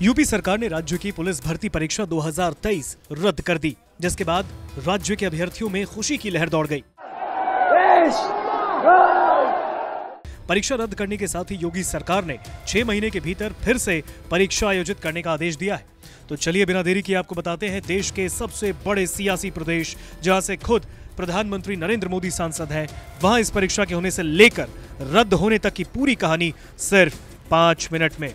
UP सरकार ने राज्य की पुलिस भर्ती परीक्षा 2023 रद्द कर दी, जिसके बाद राज्य के अभ्यर्थियों में खुशी की लहर दौड़ गई। परीक्षा रद्द करने के साथ ही योगी सरकार ने 6 महीने के भीतर फिर से परीक्षा आयोजित करने का आदेश दिया है। तो चलिए बिना देरी किए आपको बताते हैं देश के सबसे बड़े सियासी प्रदेश जहां से खुद प्रधानमंत्री नरेंद्र मोदी सांसद हैं, वहां इस परीक्षा के होने से लेकर रद्द होने तक की पूरी कहानी सिर्फ 5 मिनट में।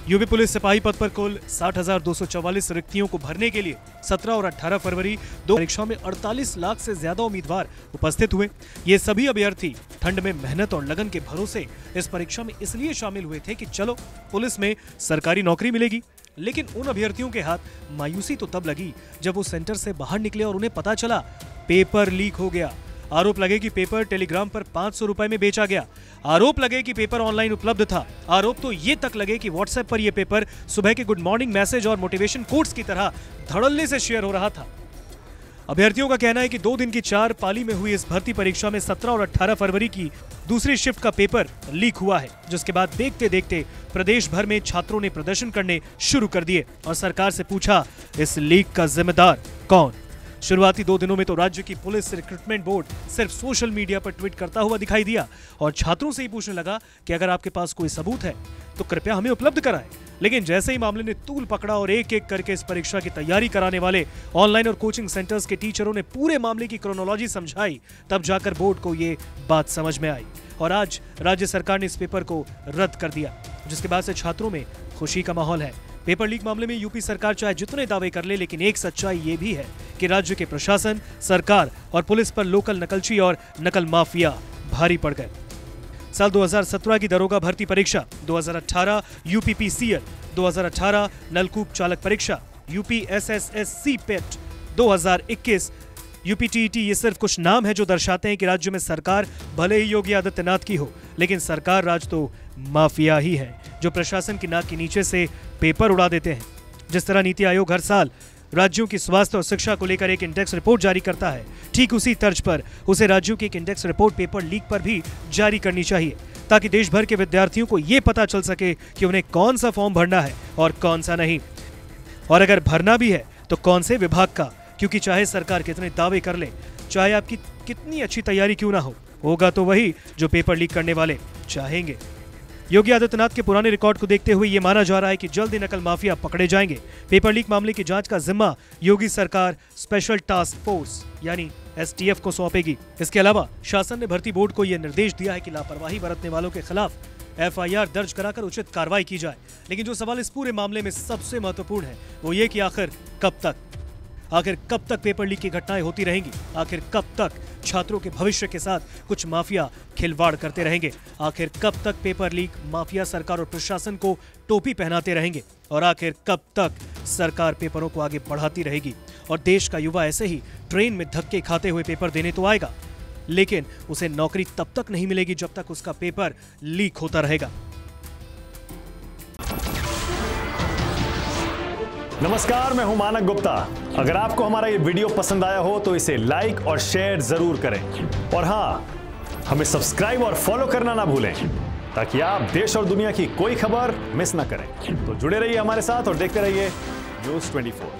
यूपी पुलिस सिपाही पद पर कुल 60,244 रिक्तियों को भरने के लिए 17 और 18 फरवरी दो परीक्षाओं में 48 लाख से ज्यादा उम्मीदवार उपस्थित हुए। ये सभी अभ्यर्थी ठंड में मेहनत और लगन के भरोसे इस परीक्षा में इसलिए शामिल हुए थे कि चलो पुलिस में सरकारी नौकरी मिलेगी। लेकिन उन अभ्यर्थियों के हाथ मायूसी तो तब लगी जब वो सेंटर से बाहर निकले और उन्हें पता चला पेपर लीक हो गया। आरोप लगे कि पेपर टेलीग्राम पर 500 रुपए में बेचा गया। आरोप लगे कि पेपर ऑनलाइन उपलब्ध था। आरोप तो ये तक लगे कि व्हाट्सएप पर यह पेपर सुबह के गुड मॉर्निंग मैसेज और मोटिवेशन कोट्स की तरह धड़ल्ले से शेयर हो रहा था। अभ्यर्थियों का कहना है कि 2 दिन की 4 पाली में हुई इस भर्ती परीक्षा में 17 और 18 फरवरी की दूसरी शिफ्ट का पेपर लीक हुआ है, जिसके बाद देखते देखते प्रदेश भर में छात्रों ने प्रदर्शन करने शुरू कर दिए और सरकार से पूछा इस लीक का जिम्मेदार कौन। शुरुआती 2 दिनों में तो राज्य की पुलिस रिक्रूटमेंट बोर्ड सिर्फ सोशल मीडिया पर ट्वीट करता हुआ दिखाई दिया और छात्रों से ही पूछने लगा कि अगर आपके पास कोई सबूत है तो कृपया हमें उपलब्ध कराएं। लेकिन जैसे ही मामले ने तूल पकड़ा और एक एक करके इस परीक्षा की तैयारी कराने वाले ऑनलाइन और कोचिंग सेंटर्स के टीचरों ने पूरे मामले की क्रोनोलॉजी समझाई, तब जाकर बोर्ड को ये बात समझ में आई और आज राज्य सरकार ने इस पेपर को रद्द कर दिया, जिसके बाद से छात्रों में खुशी का माहौल है। पेपर लीक मामले में यूपी सरकार चाहे जितने दावे कर ले, लेकिन एक सच्चाई ये भी है कि राज्य के प्रशासन, सरकार और पुलिस पर लोकल नकलची और नकल माफिया भारी पड़ गए। साल 2017 की दरोगा भर्ती परीक्षा, 2018 यूपीपीसीएल, 2018 नलकूप चालक परीक्षा, यूपी एसएसएससी पेट, 2021 यूपीटीईटी, ये सिर्फ कुछ नाम है जो दर्शाते हैं कि राज्य में सरकार भले ही योगी आदित्यनाथ की हो, लेकिन सरकार राज तो माफिया ही है जो प्रशासन की नाक के नीचे से पेपर उड़ा देते हैं। जिस तरह नीति आयोग हर साल राज्यों की स्वास्थ्य और शिक्षा को लेकर एक इंडेक्स रिपोर्ट जारी करता है, ठीक उसी तर्ज पर उसे राज्यों की एक इंडेक्स रिपोर्ट पेपर लीक पर भी जारी करनी चाहिए, ताकि देश भर के विद्यार्थियों को यह पता चल सके कि उन्हें कौन सा फॉर्म भरना है और कौन सा नहीं, और अगर भरना भी है तो कौन से विभाग का। क्योंकि चाहे सरकार कितने दावे कर ले, चाहे आपकी कितनी अच्छी तैयारी क्यों ना हो, होगा तो वही जो पेपर लीक करने वाले चाहेंगे। योगी आदित्यनाथ के पुराने रिकॉर्ड को देखते हुए ये माना जा रहा है कि जल्द ही नकल माफिया पकड़े जाएंगे। पेपर लीक मामले की जांच का जिम्मा योगी सरकार स्पेशल टास्क फोर्स यानी एसटीएफ को सौंपेगी। इसके अलावा शासन ने भर्ती बोर्ड को यह निर्देश दिया है कि लापरवाही बरतने वालों के खिलाफ एफआईआर दर्ज कराकर उचित कार्रवाई की जाए। लेकिन जो सवाल इस पूरे मामले में सबसे महत्वपूर्ण है वो ये कि आखिर कब तक पेपर लीक की घटनाएं होती रहेंगी? आखिर कब तक छात्रों के भविष्य के साथ कुछ माफिया खिलवाड़ करते रहेंगे? आखिर कब तक पेपर लीक माफिया सरकार और प्रशासन को टोपी पहनाते रहेंगे? और आखिर कब तक सरकार पेपरों को आगे बढ़ाती रहेगी? और देश का युवा ऐसे ही ट्रेन में धक्के खाते हुए पेपर देने तो आएगा, लेकिन उसे नौकरी तब तक नहीं मिलेगी जब तक उसका पेपर लीक होता रहेगा। नमस्कार, मैं हूं मानक गुप्ता। अगर आपको हमारा ये वीडियो पसंद आया हो तो इसे लाइक और शेयर जरूर करें, और हां, हमें सब्सक्राइब और फॉलो करना ना भूलें ताकि आप देश और दुनिया की कोई खबर मिस ना करें। तो जुड़े रहिए हमारे साथ और देखते रहिए न्यूज़ 24।